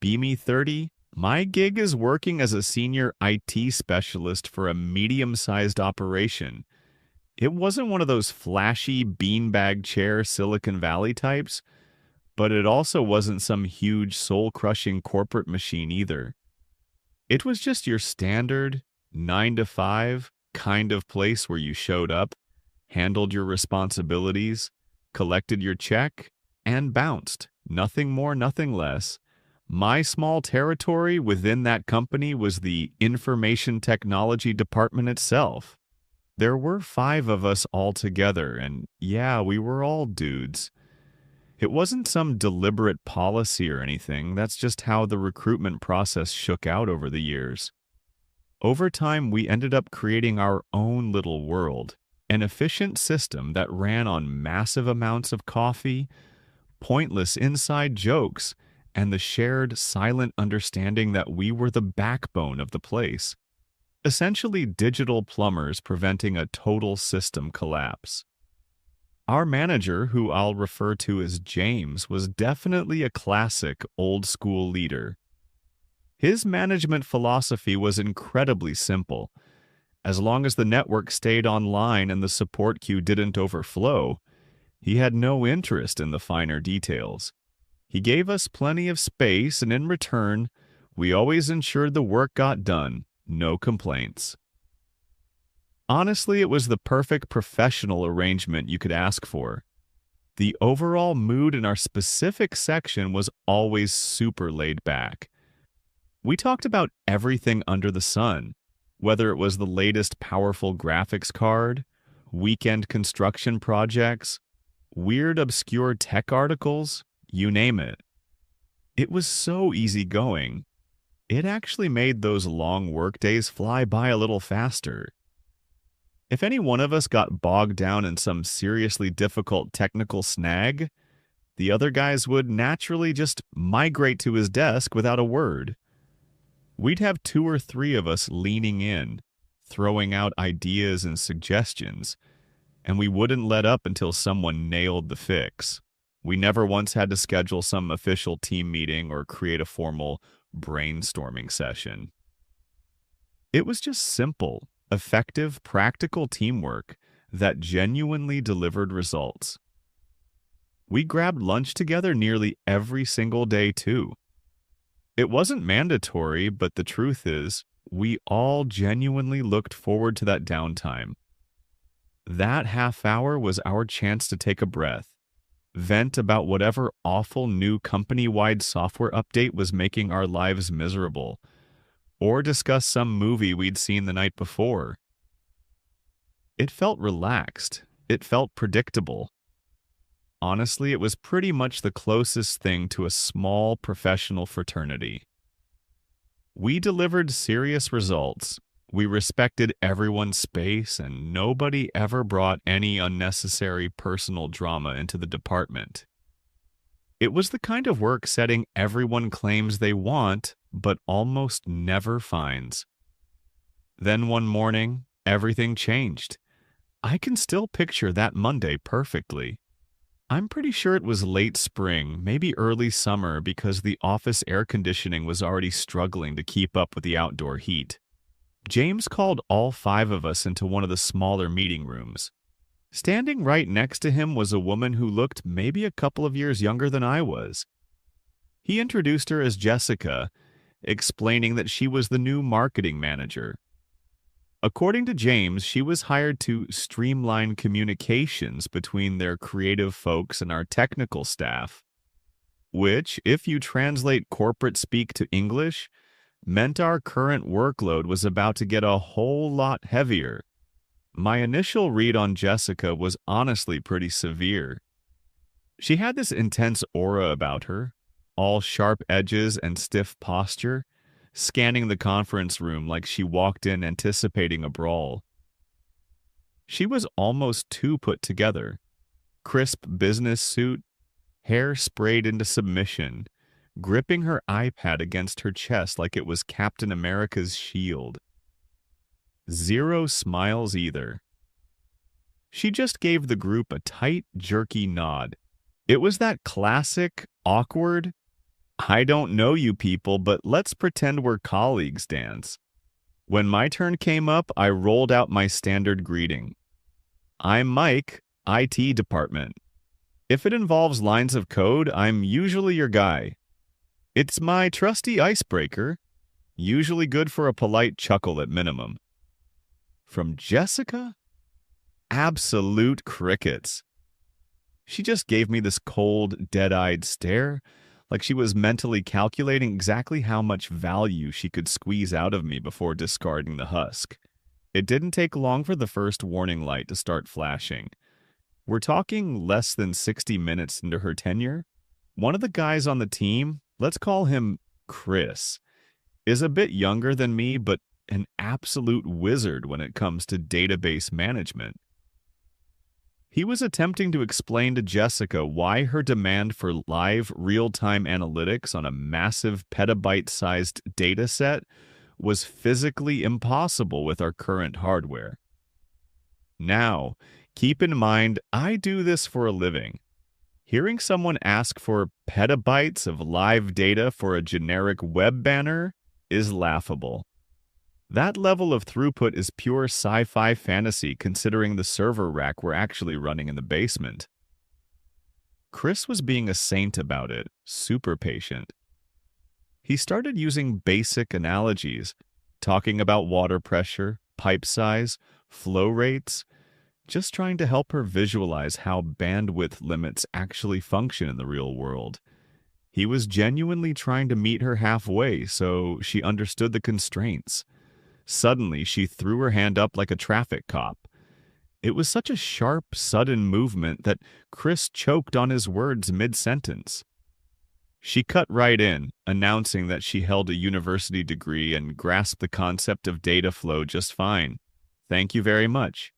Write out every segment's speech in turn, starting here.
Be me 30, my gig is working as a senior IT specialist for a medium-sized operation. It wasn't one of those flashy beanbag chair Silicon Valley types, but it also wasn't some huge soul-crushing corporate machine either. It was just your standard 9 to 5 kind of place where you showed up, handled your responsibilities, collected your check, and bounced. Nothing more, nothing less. My small territory within that company was the information technology department itself. There were 5 of us all together, and yeah, we were all dudes. It wasn't some deliberate policy or anything, that's just how the recruitment process shook out over the years. Over time, we ended up creating our own little world, an efficient system that ran on massive amounts of coffee, pointless inside jokes, and the shared silent understanding that we were the backbone of the place. Essentially digital plumbers preventing a total system collapse. Our manager, who I'll refer to as James, was definitely a classic old-school leader. His management philosophy was incredibly simple. As long as the network stayed online and the support queue didn't overflow, he had no interest in the finer details. He gave us plenty of space, and in return, we always ensured the work got done, no complaints. Honestly, it was the perfect professional arrangement you could ask for. The overall mood in our specific section was always super laid back. We talked about everything under the sun, whether it was the latest powerful graphics card, weekend construction projects, weird obscure tech articles, you name it. It was so easygoing. It actually made those long workdays fly by a little faster. If any one of us got bogged down in some seriously difficult technical snag, the other guys would naturally just migrate to his desk without a word. We'd have 2 or 3 of us leaning in, throwing out ideas and suggestions, and we wouldn't let up until someone nailed the fix. We never once had to schedule some official team meeting or create a formal brainstorming session. It was just simple, effective, practical teamwork that genuinely delivered results. We grabbed lunch together nearly every single day, too. It wasn't mandatory, but the truth is, we all genuinely looked forward to that downtime. That half hour was our chance to take a breath, vent about whatever awful new company-wide software update was making our lives miserable, or discuss some movie we'd seen the night before. It felt relaxed. It felt predictable. Honestly, it was pretty much the closest thing to a small professional fraternity. We delivered serious results. We respected everyone's space, and nobody ever brought any unnecessary personal drama into the department. It was the kind of work setting everyone claims they want, but almost never finds. Then one morning, everything changed. I can still picture that Monday perfectly. I'm pretty sure it was late spring, maybe early summer, because the office air conditioning was already struggling to keep up with the outdoor heat. James called all 5 of us into one of the smaller meeting rooms. Standing right next to him was a woman who looked maybe a couple of years younger than I was. He introduced her as Jessica, explaining that she was the new marketing manager. According to James, she was hired to streamline communications between their creative folks and our technical staff, which, if you translate corporate speak to English, meant our current workload was about to get a whole lot heavier. My initial read on Jessica was honestly pretty severe. She had this intense aura about her, all sharp edges and stiff posture, scanning the conference room like she walked in anticipating a brawl. She was almost too put together. Crisp business suit, hair sprayed into submission, gripping her iPad against her chest like it was Captain America's shield. Zero smiles either. She just gave the group a tight, jerky nod. It was that classic, awkward, I don't know you people, but let's pretend we're colleagues dance. When my turn came up, I rolled out my standard greeting. I'm Mike, IT department. If it involves lines of code, I'm usually your guy. It's my trusty icebreaker, usually good for a polite chuckle at minimum. From Jessica? Absolute crickets. She just gave me this cold, dead-eyed stare, like she was mentally calculating exactly how much value she could squeeze out of me before discarding the husk. It didn't take long for the first warning light to start flashing. We're talking less than 60 minutes into her tenure. One of the guys on the team, let's call him Chris, is a bit younger than me, but an absolute wizard when it comes to database management. He was attempting to explain to Jessica why her demand for live, real-time analytics on a massive petabyte-sized data set was physically impossible with our current hardware. Now, keep in mind, I do this for a living. Hearing someone ask for petabytes of live data for a generic web banner is laughable. That level of throughput is pure sci-fi fantasy considering the server rack we're actually running in the basement. Chris was being a saint about it, super patient. He started using basic analogies, talking about water pressure, pipe size, flow rates, just trying to help her visualize how bandwidth limits actually function in the real world. He was genuinely trying to meet her halfway so she understood the constraints. Suddenly, she threw her hand up like a traffic cop. It was such a sharp, sudden movement that Chris choked on his words mid-sentence. She cut right in, announcing that she held a university degree and grasped the concept of data flow just fine. Thank you very much.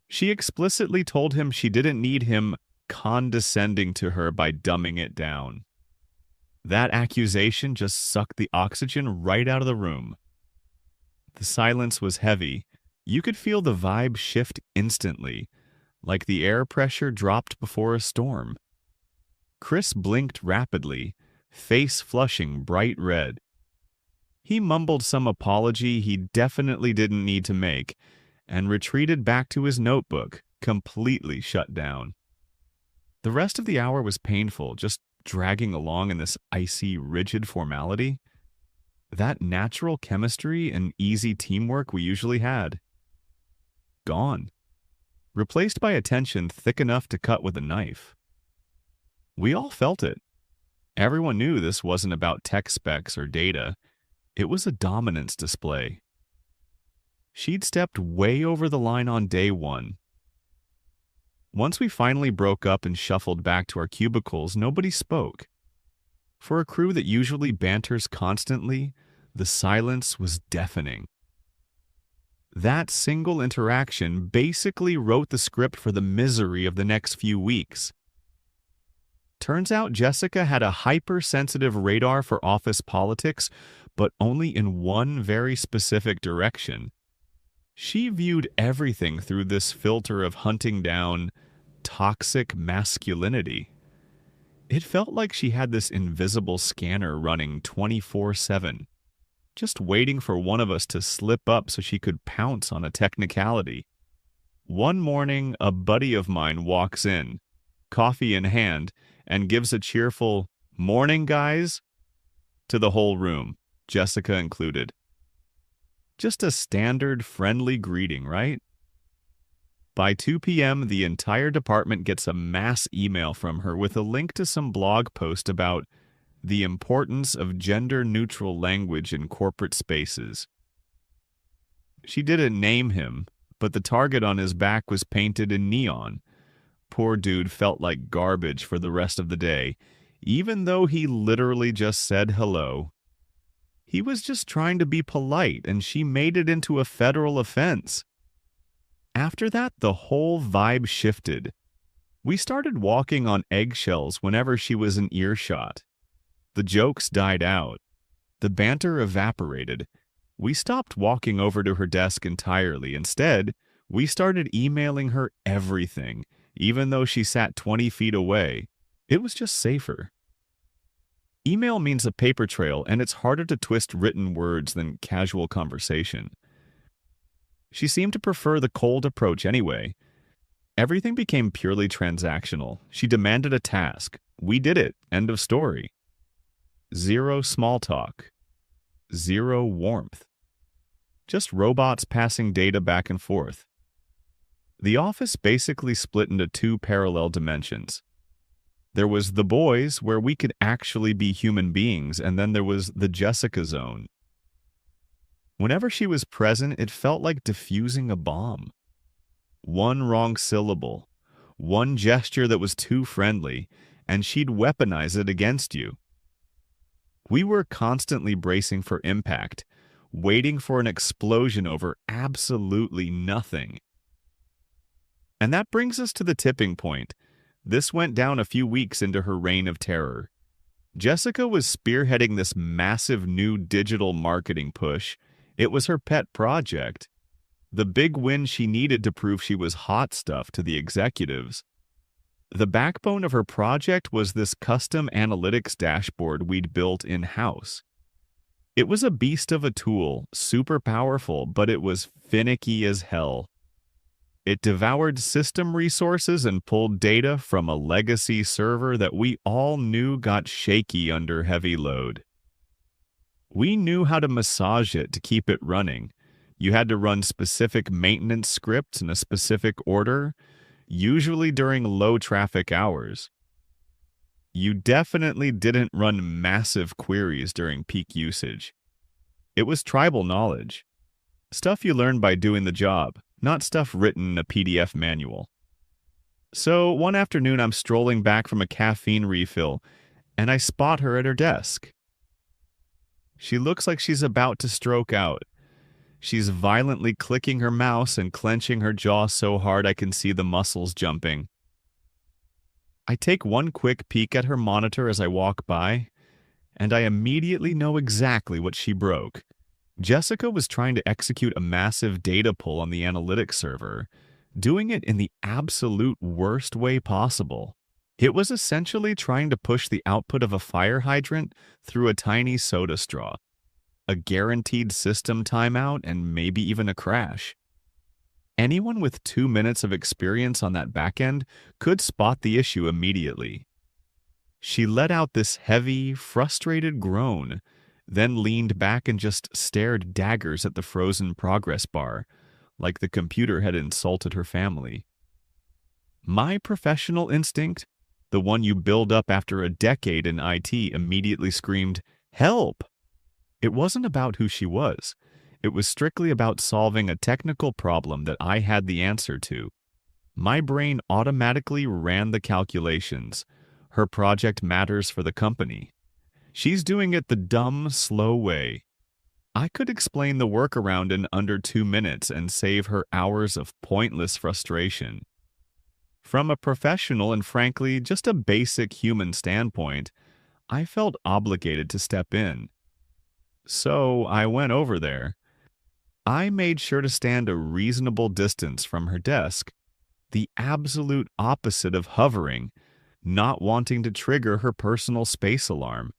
She explicitly told him she didn't need him condescending to her by dumbing it down. That accusation just sucked the oxygen right out of the room. The silence was heavy. You could feel the vibe shift instantly, like the air pressure dropped before a storm. Chris blinked rapidly, face flushing bright red. He mumbled some apology he definitely didn't need to make, and retreated back to his notebook, completely shut down. The rest of the hour was painful, just dragging along in this icy, rigid formality. That natural chemistry and easy teamwork we usually had. Gone. Replaced by a tension thick enough to cut with a knife. We all felt it. Everyone knew this wasn't about tech specs or data. It was a dominance display. She'd stepped way over the line on day one. Once we finally broke up and shuffled back to our cubicles, nobody spoke. For a crew that usually banters constantly, the silence was deafening. That single interaction basically wrote the script for the misery of the next few weeks. Turns out Jessica had a hypersensitive radar for office politics, but only in one very specific direction. She viewed everything through this filter of hunting down toxic masculinity. It felt like she had this invisible scanner running 24/7, just waiting for one of us to slip up so she could pounce on a technicality. One morning, a buddy of mine walks in, coffee in hand, and gives a cheerful, "Morning, guys," to the whole room, Jessica included. Just a standard, friendly greeting, right? By 2 p.m., the entire department gets a mass email from her with a link to some blog post about the importance of gender-neutral language in corporate spaces. She didn't name him, but the target on his back was painted in neon. Poor dude felt like garbage for the rest of the day, even though he literally just said hello. He was just trying to be polite, and she made it into a federal offense. After that, the whole vibe shifted. We started walking on eggshells whenever she was in earshot. The jokes died out. The banter evaporated. We stopped walking over to her desk entirely. Instead, we started emailing her everything, even though she sat 20 feet away. It was just safer. Email means a paper trail, and it's harder to twist written words than casual conversation. She seemed to prefer the cold approach anyway. Everything became purely transactional. She demanded a task. We did it. End of story. Zero small talk. Zero warmth. Just robots passing data back and forth. The office basically split into two parallel dimensions. There was the boys, where we could actually be human beings, and then there was the Jessica zone. Whenever she was present, it felt like defusing a bomb. One wrong syllable, one gesture that was too friendly, and she'd weaponize it against you. We were constantly bracing for impact, waiting for an explosion over absolutely nothing. And that brings us to the tipping point. This went down a few weeks into her reign of terror. Jessica was spearheading this massive new digital marketing push. It was her pet project. The big win she needed to prove she was hot stuff to the executives. The backbone of her project was this custom analytics dashboard we'd built in-house. It was a beast of a tool, super powerful, but it was finicky as hell. It devoured system resources and pulled data from a legacy server that we all knew got shaky under heavy load. We knew how to massage it to keep it running. You had to run specific maintenance scripts in a specific order, usually during low traffic hours. You definitely didn't run massive queries during peak usage. It was tribal knowledge. Stuff you learned by doing the job, not stuff written in a PDF manual. So one afternoon I'm strolling back from a caffeine refill, and I spot her at her desk. She looks like she's about to stroke out. She's violently clicking her mouse and clenching her jaw so hard I can see the muscles jumping. I take one quick peek at her monitor as I walk by, and I immediately know exactly what she broke. Jessica was trying to execute a massive data pull on the analytics server, doing it in the absolute worst way possible. It was essentially trying to push the output of a fire hydrant through a tiny soda straw. A guaranteed system timeout, and maybe even a crash. Anyone with 2 minutes of experience on that backend could spot the issue immediately. She let out this heavy, frustrated groan, then leaned back and just stared daggers at the frozen progress bar, like the computer had insulted her family. My professional instinct, the one you build up after a decade in IT, immediately screamed, "Help!" It wasn't about who she was. It was strictly about solving a technical problem that I had the answer to. My brain automatically ran the calculations. Her project matters for the company. She's doing it the dumb, slow way. I could explain the workaround in under 2 minutes and save her hours of pointless frustration. From a professional and frankly just a basic human standpoint, I felt obligated to step in. So I went over there. I made sure to stand a reasonable distance from her desk, the absolute opposite of hovering, not wanting to trigger her personal space alarm.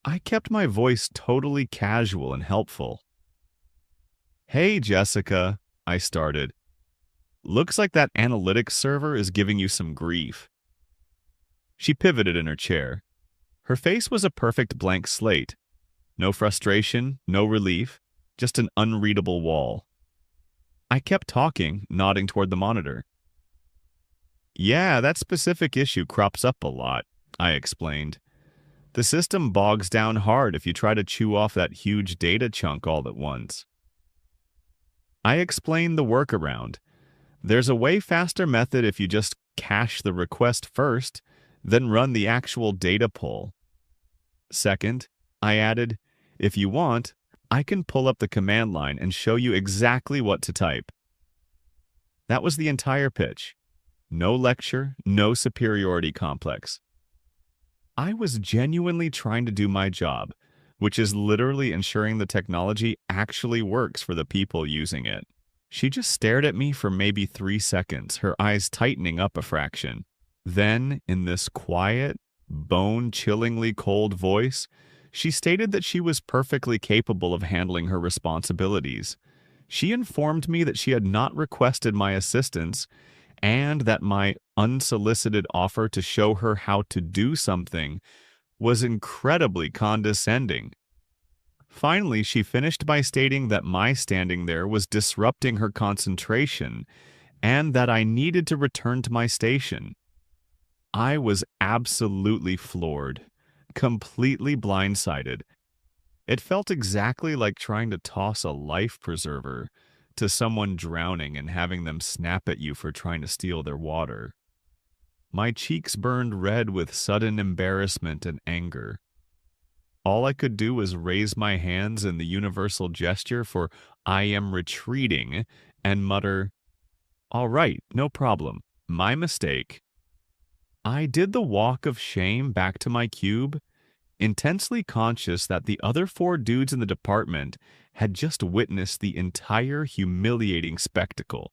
I kept my voice totally casual and helpful. "Hey, Jessica," I started. "Looks like that analytics server is giving you some grief." She pivoted in her chair. Her face was a perfect blank slate. No frustration, no relief, just an unreadable wall. I kept talking, nodding toward the monitor. "Yeah, that specific issue crops up a lot," I explained. "The system bogs down hard if you try to chew off that huge data chunk all at once." I explained the workaround. There's a way faster method if you just cache the request first, then run the actual data pull. Second, I added, if you want, I can pull up the command line and show you exactly what to type. That was the entire pitch. No lecture, no superiority complex. I was genuinely trying to do my job, which is literally ensuring the technology actually works for the people using it. She just stared at me for maybe 3 seconds, her eyes tightening up a fraction. Then, in this quiet, bone-chillingly cold voice, she stated that she was perfectly capable of handling her responsibilities. She informed me that she had not requested my assistance and that my unsolicited offer to show her how to do something was incredibly condescending. Finally, she finished by stating that my standing there was disrupting her concentration and that I needed to return to my station. I was absolutely floored, completely blindsided. It felt exactly like trying to toss a life preserver to someone drowning and having them snap at you for trying to steal their water. My cheeks burned red with sudden embarrassment and anger. All I could do was raise my hands in the universal gesture for "I am retreating" and mutter, "All right, no problem. My mistake." I did the walk of shame back to my cube, intensely conscious that the other four dudes in the department had just witnessed the entire humiliating spectacle.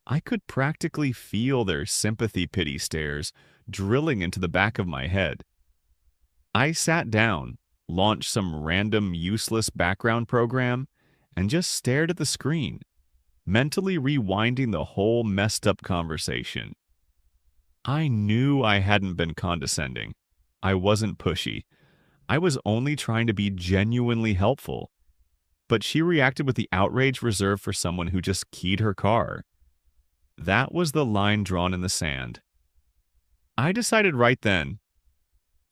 I could practically feel their sympathy-pity stares drilling into the back of my head. I sat down, launched some random useless background program, and just stared at the screen, mentally rewinding the whole messed-up conversation. I knew I hadn't been condescending. I wasn't pushy. I was only trying to be genuinely helpful. But she reacted with the outrage reserved for someone who just keyed her car. That was the line drawn in the sand. I decided right then,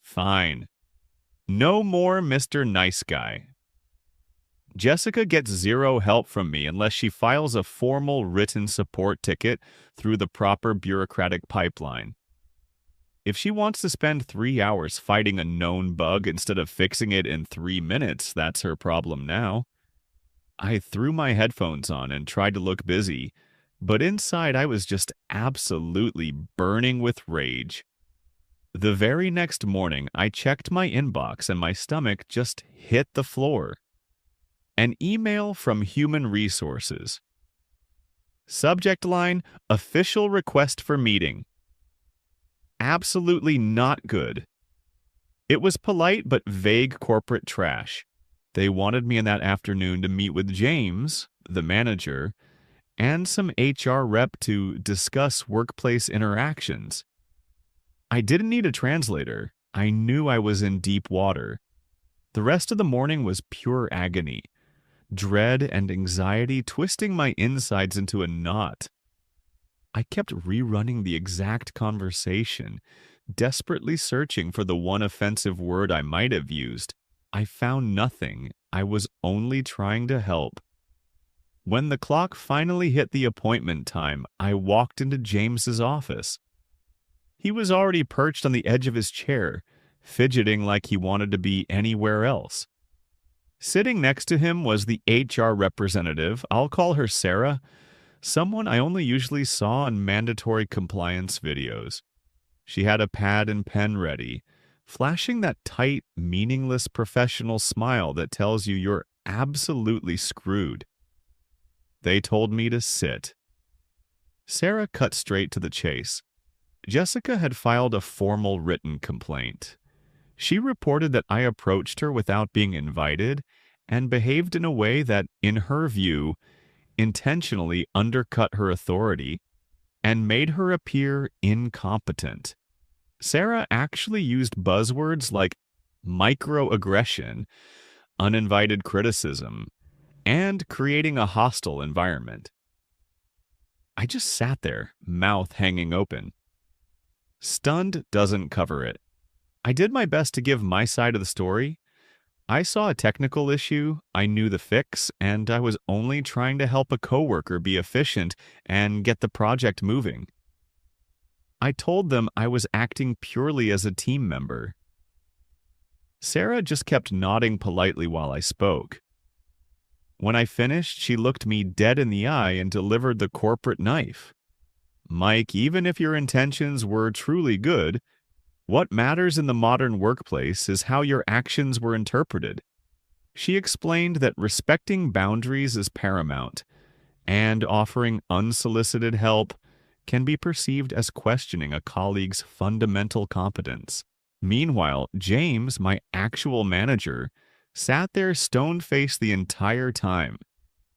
fine. No more Mr. Nice Guy. Jessica gets zero help from me unless she files a formal written support ticket through the proper bureaucratic pipeline. If she wants to spend 3 hours fighting a known bug instead of fixing it in 3 minutes, that's her problem now. I threw my headphones on and tried to look busy, but inside I was just absolutely burning with rage. The very next morning, I checked my inbox and my stomach just hit the floor. An email from Human Resources. Subject line, official request for meeting. Absolutely not good. It was polite but vague corporate trash. They wanted me in that afternoon to meet with James, the manager, and some HR rep to discuss workplace interactions. I didn't need a translator. I knew I was in deep water. The rest of the morning was pure agony. Dread and anxiety twisting my insides into a knot. I kept rerunning the exact conversation, desperately searching for the one offensive word I might have used. I found nothing. I was only trying to help. When the clock finally hit the appointment time, I walked into James's office. He was already perched on the edge of his chair, fidgeting like he wanted to be anywhere else. Sitting next to him was the HR representative, I'll call her Sarah, someone I only usually saw in mandatory compliance videos. She had a pad and pen ready, flashing that tight, meaningless professional smile that tells you you're absolutely screwed. They told me to sit. Sarah cut straight to the chase. Jessica had filed a formal written complaint. She reported that I approached her without being invited and behaved in a way that, in her view, intentionally undercut her authority and made her appear incompetent. Sarah actually used buzzwords like microaggression, uninvited criticism, and creating a hostile environment. I just sat there, mouth hanging open. Stunned doesn't cover it. I did my best to give my side of the story. I saw a technical issue, I knew the fix, and I was only trying to help a coworker be efficient and get the project moving. I told them I was acting purely as a team member. Sarah just kept nodding politely while I spoke. When I finished, she looked me dead in the eye and delivered the corporate knife. Mike, even if your intentions were truly good, what matters in the modern workplace is how your actions were interpreted. She explained that respecting boundaries is paramount, and offering unsolicited help can be perceived as questioning a colleague's fundamental competence. Meanwhile, James, my actual manager, sat there stone-faced the entire time,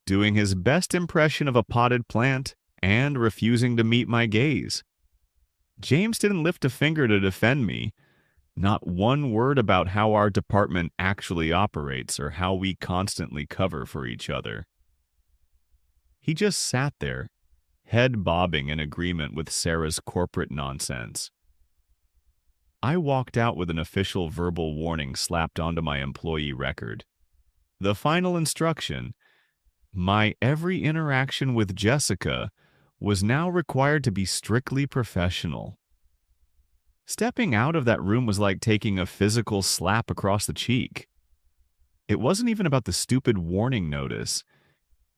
doing his best impression of a potted plant and refusing to meet my gaze. James didn't lift a finger to defend me, not one word about how our department actually operates or how we constantly cover for each other. He just sat there, head bobbing in agreement with Sarah's corporate nonsense. I walked out with an official verbal warning slapped onto my employee record. The final instruction: my every interaction with Jessica was now required to be strictly professional. Stepping out of that room was like taking a physical slap across the cheek. It wasn't even about the stupid warning notice.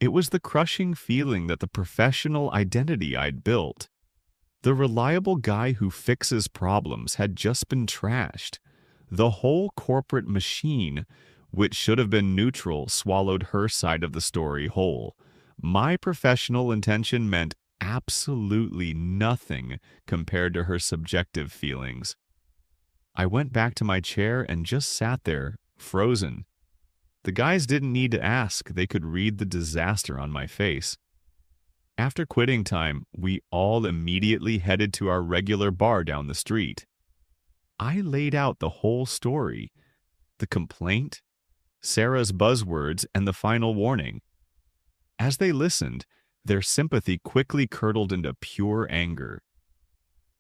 It was the crushing feeling that the professional identity I'd built, the reliable guy who fixes problems, had just been trashed. The whole corporate machine, which should have been neutral, swallowed her side of the story whole. My professional intention meant absolutely nothing compared to her subjective feelings. I went back to my chair and just sat there, frozen. The guys didn't need to ask, they could read the disaster on my face. After quitting time, we all immediately headed to our regular bar down the street. I laid out the whole story: the complaint, Sarah's buzzwords, and the final warning. As they listened, their sympathy quickly curdled into pure anger.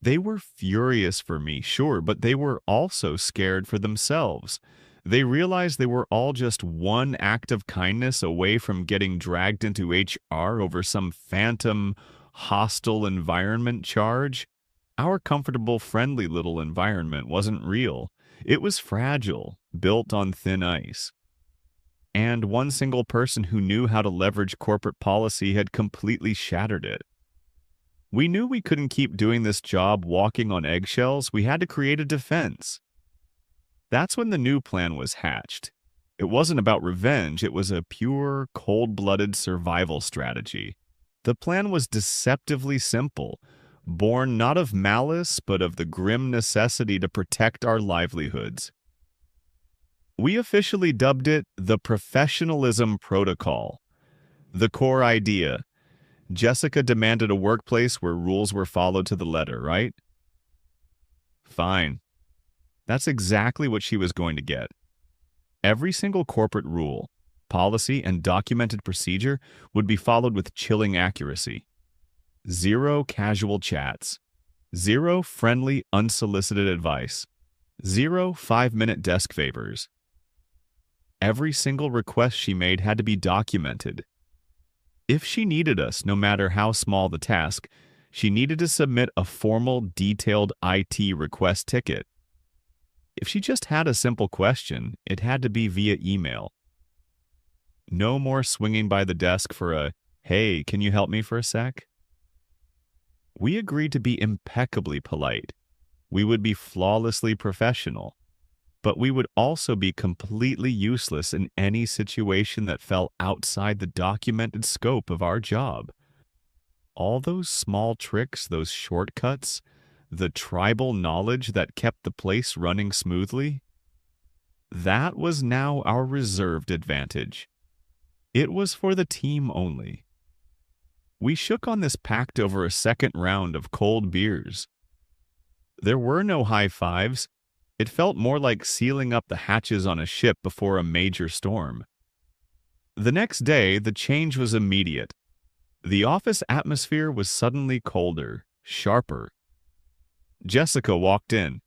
They were furious for me, sure, but they were also scared for themselves. They realized they were all just one act of kindness away from getting dragged into HR over some phantom, hostile environment charge. Our comfortable, friendly little environment wasn't real. It was fragile, built on thin ice. And one single person who knew how to leverage corporate policy had completely shattered it. We knew we couldn't keep doing this job walking on eggshells. We had to create a defense. That's when the new plan was hatched. It wasn't about revenge, it was a pure, cold-blooded survival strategy. The plan was deceptively simple, born not of malice, but of the grim necessity to protect our livelihoods. We officially dubbed it the Professionalism Protocol. The core idea: Jessica demanded a workplace where rules were followed to the letter, right? Fine. That's exactly what she was going to get. Every single corporate rule, policy, and documented procedure would be followed with chilling accuracy. Zero casual chats. Zero friendly, unsolicited advice. Zero 5-minute desk favors. Every single request she made had to be documented. If she needed us, no matter how small the task, she needed to submit a formal, detailed IT request ticket. If she just had a simple question, it had to be via email. No more swinging by the desk for a, "Hey, can you help me for a sec?" We agreed to be impeccably polite. We would be flawlessly professional. But we would also be completely useless in any situation that fell outside the documented scope of our job. All those small tricks, those shortcuts, the tribal knowledge that kept the place running smoothly, that was now our reserved advantage. It was for the team only. We shook on this pact over a second round of cold beers. There were no high fives. It felt more like sealing up the hatches on a ship before a major storm. The next day, the change was immediate. The office atmosphere was suddenly colder, sharper. Jessica walked in.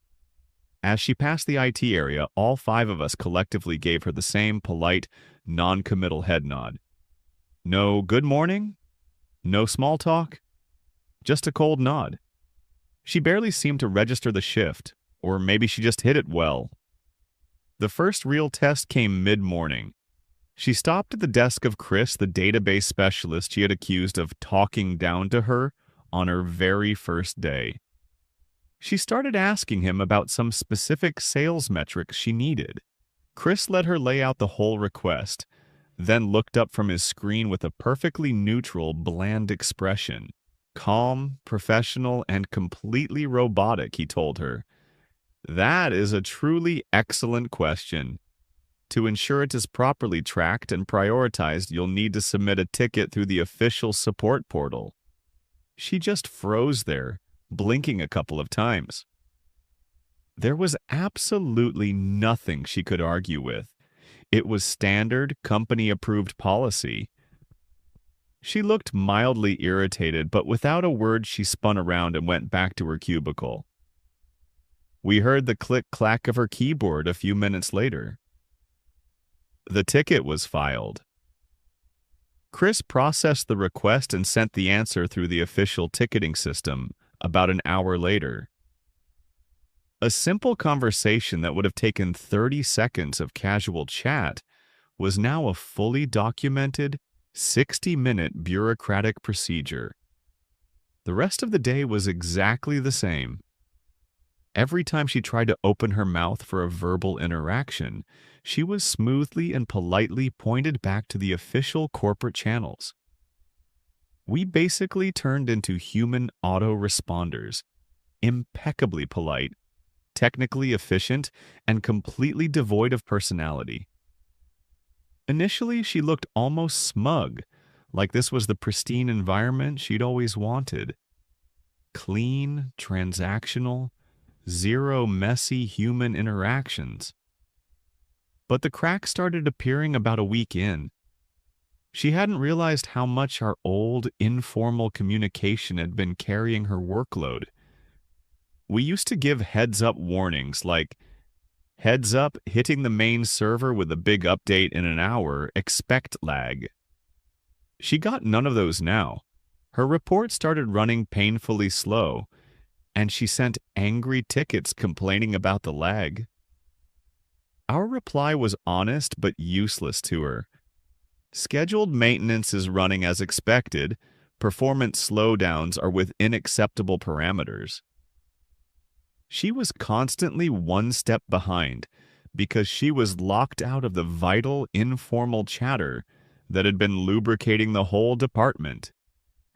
As she passed the IT area, all 5 of us collectively gave her the same polite, non-committal head nod. No good morning, no small talk, just a cold nod. She barely seemed to register the shift, or maybe she just hit it well. The first real test came mid-morning. She stopped at the desk of Chris, the database specialist she had accused of talking down to her on her very first day. She started asking him about some specific sales metrics she needed. Chris let her lay out the whole request, then looked up from his screen with a perfectly neutral, bland expression. Calm, professional, and completely robotic, he told her. That is a truly excellent question. To ensure it is properly tracked and prioritized, you'll need to submit a ticket through the official support portal. She just froze there, blinking a couple of times. There was absolutely nothing she could argue with. It was standard, company-approved policy. She looked mildly irritated, but without a word she spun around and went back to her cubicle. We heard the click-clack of her keyboard a few minutes later. The ticket was filed. Chris processed the request and sent the answer through the official ticketing system about an hour later. A simple conversation that would have taken 30 seconds of casual chat was now a fully documented, 60-minute bureaucratic procedure. The rest of the day was exactly the same. Every time she tried to open her mouth for a verbal interaction, she was smoothly and politely pointed back to the official corporate channels. We basically turned into human autoresponders, impeccably polite, technically efficient, and completely devoid of personality. Initially, she looked almost smug, like this was the pristine environment she'd always wanted. Clean, transactional, zero messy human interactions. But the cracks started appearing about a week in. She hadn't realized how much our old, informal communication had been carrying her workload. We used to give heads-up warnings like, "Heads up, hitting the main server with a big update in an hour, expect lag." She got none of those now. Her report started running painfully slow, and she sent angry tickets complaining about the lag. Our reply was honest but useless to her. Scheduled maintenance is running as expected. Performance slowdowns are within acceptable parameters. She was constantly one step behind because she was locked out of the vital, informal chatter that had been lubricating the whole department.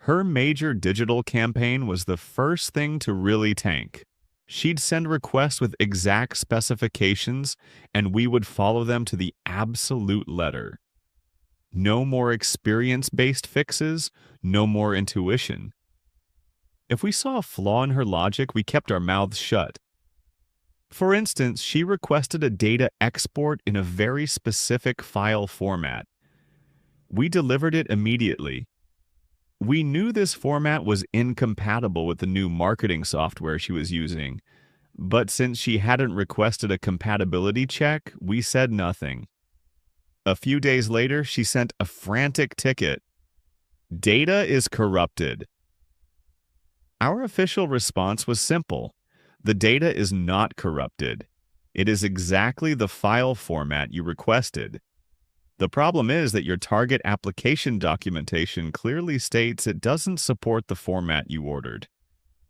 Her major digital campaign was the first thing to really tank. She'd send requests with exact specifications, and we would follow them to the absolute letter. No more experience-based fixes, no more intuition. If we saw a flaw in her logic, we kept our mouths shut. For instance, she requested a data export in a very specific file format. We delivered it immediately. We knew this format was incompatible with the new marketing software she was using, but since she hadn't requested a compatibility check, we said nothing. A few days later, she sent a frantic ticket. "Data is corrupted." Our official response was simple. The data is not corrupted. It is exactly the file format you requested. The problem is that your target application documentation clearly states it doesn't support the format you ordered.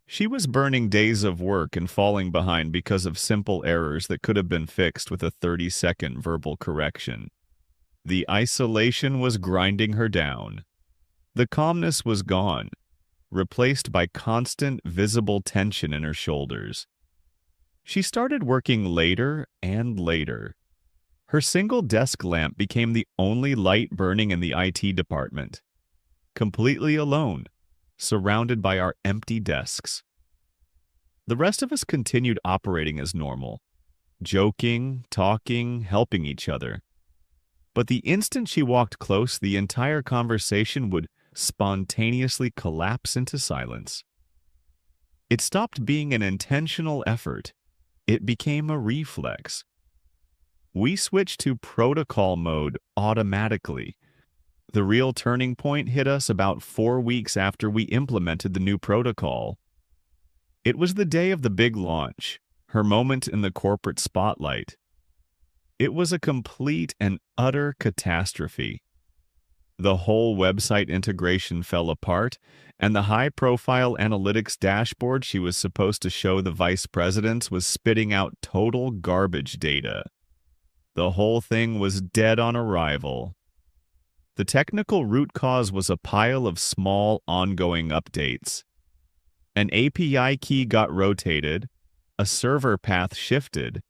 She was burning days of work and falling behind because of simple errors that could have been fixed with a 30-second verbal correction. The isolation was grinding her down. The calmness was gone, replaced by constant, visible tension in her shoulders. She started working later and later. Her single desk lamp became the only light burning in the IT department. Completely alone, surrounded by our empty desks. The rest of us continued operating as normal, joking, talking, helping each other. But the instant she walked close, the entire conversation would spontaneously collapse into silence. It stopped being an intentional effort. It became a reflex. We switched to protocol mode automatically. The real turning point hit us about 4 weeks after we implemented the new protocol. It was the day of the big launch, her moment in the corporate spotlight. It was a complete and utter catastrophe. The whole website integration fell apart, and the high-profile analytics dashboard she was supposed to show the vice presidents was spitting out total garbage data. The whole thing was dead on arrival. The technical root cause was a pile of small, ongoing updates. An API key got rotated, A server path shifted.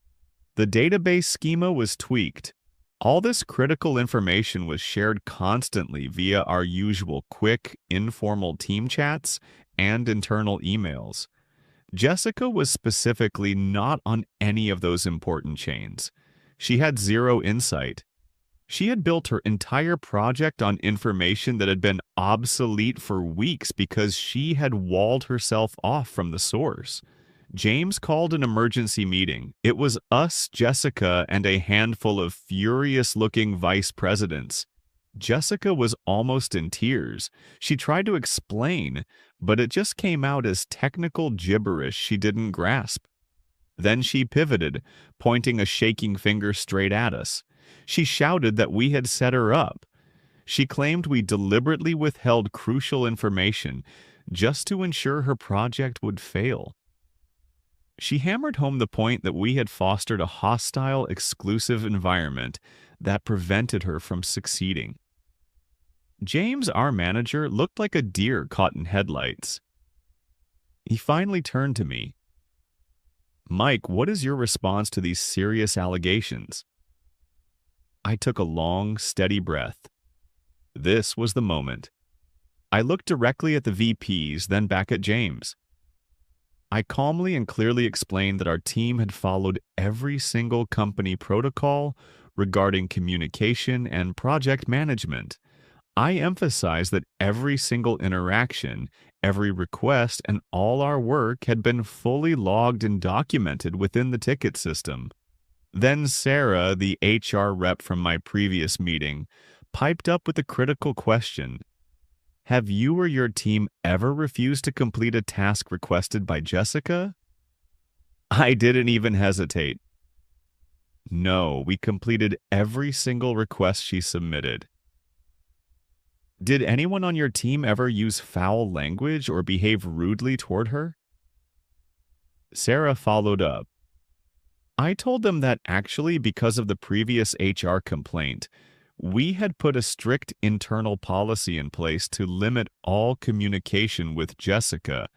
The database schema was tweaked. All this critical information was shared constantly via our usual quick, informal team chats and internal emails. Jessica was specifically not on any of those important chains. She had zero insight. She had built her entire project on information that had been obsolete for weeks because she had walled herself off from the source. James called an emergency meeting. It was us, Jessica, and a handful of furious-looking vice presidents. Jessica was almost in tears. She tried to explain, but it just came out as technical gibberish she didn't grasp. Then she pivoted, pointing a shaking finger straight at us. She shouted that we had set her up. She claimed we deliberately withheld crucial information just to ensure her project would fail. She hammered home the point that we had fostered a hostile, exclusive environment that prevented her from succeeding. James, our manager, looked like a deer caught in headlights. He finally turned to me. "Mike, what is your response to these serious allegations?" I took a long, steady breath. This was the moment. I looked directly at the VPs, then back at James. I calmly and clearly explained that our team had followed every single company protocol regarding communication and project management. I emphasized that every single interaction, every request, and all our work had been fully logged and documented within the ticket system. Then Sarah, the HR rep from my previous meeting, piped up with a critical question. "Have you or your team ever refused to complete a task requested by Jessica?" I didn't even hesitate. No, we completed every single request she submitted. "Did anyone on your team ever use foul language or behave rudely toward her?" Sarah followed up. I told them that actually, because of the previous HR complaint, we had put a strict internal policy in place to limit all communication with Jessica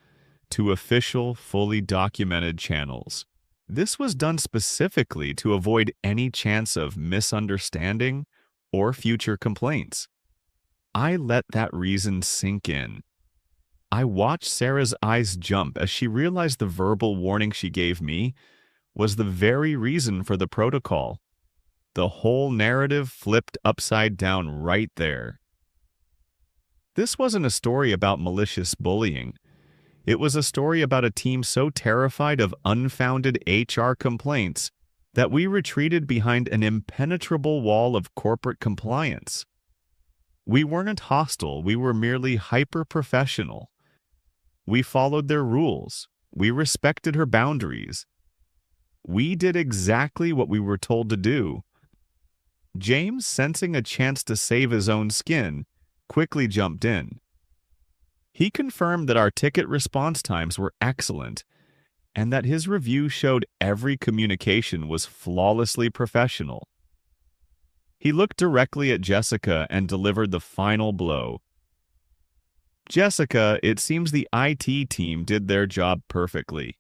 to official, fully documented channels. This was done specifically to avoid any chance of misunderstanding or future complaints. I let that reason sink in. I watched Sarah's eyes jump as she realized the verbal warning she gave me was the very reason for the protocol. The whole narrative flipped upside down right there. This wasn't a story about malicious bullying. It was a story about a team so terrified of unfounded HR complaints that we retreated behind an impenetrable wall of corporate compliance. We weren't hostile, we were merely hyper-professional. We followed their rules. We respected her boundaries. We did exactly what we were told to do. James, sensing a chance to save his own skin, quickly jumped in. He confirmed that our ticket response times were excellent and that his review showed every communication was flawlessly professional. He looked directly at Jessica and delivered the final blow. "Jessica, it seems the IT team did their job perfectly.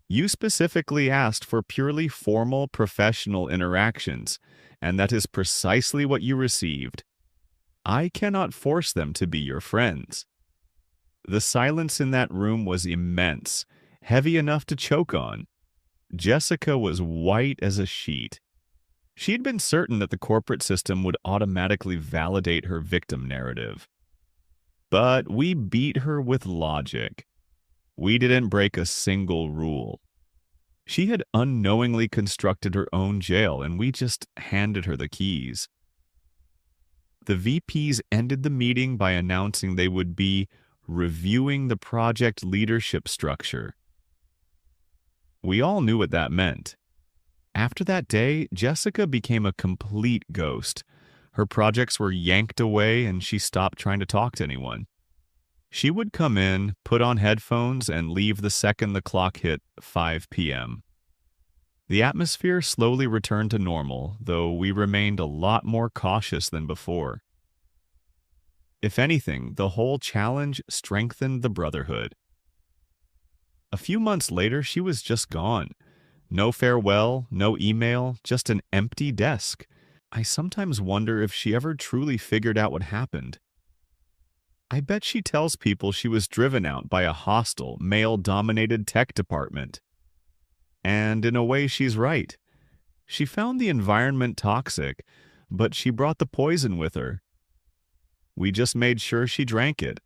You specifically asked for purely formal, professional interactions, and that is precisely what you received. I cannot force them to be your friends." The silence in that room was immense, heavy enough to choke on. Jessica was white as a sheet. She had been certain that the corporate system would automatically validate her victim narrative. But we beat her with logic. We didn't break a single rule. She had unknowingly constructed her own jail, and we just handed her the keys. The VPs ended the meeting by announcing they would be reviewing the project leadership structure. We all knew what that meant. After that day, Jessica became a complete ghost. Her projects were yanked away, and she stopped trying to talk to anyone. She would come in, put on headphones, and leave the second the clock hit 5 p.m. The atmosphere slowly returned to normal, though we remained a lot more cautious than before. If anything, the whole challenge strengthened the brotherhood. A few months later, she was just gone. No farewell, no email, just an empty desk. I sometimes wonder if she ever truly figured out what happened. I bet she tells people she was driven out by a hostile, male-dominated tech department. And in a way, she's right. She found the environment toxic, but she brought the poison with her. We just made sure she drank it.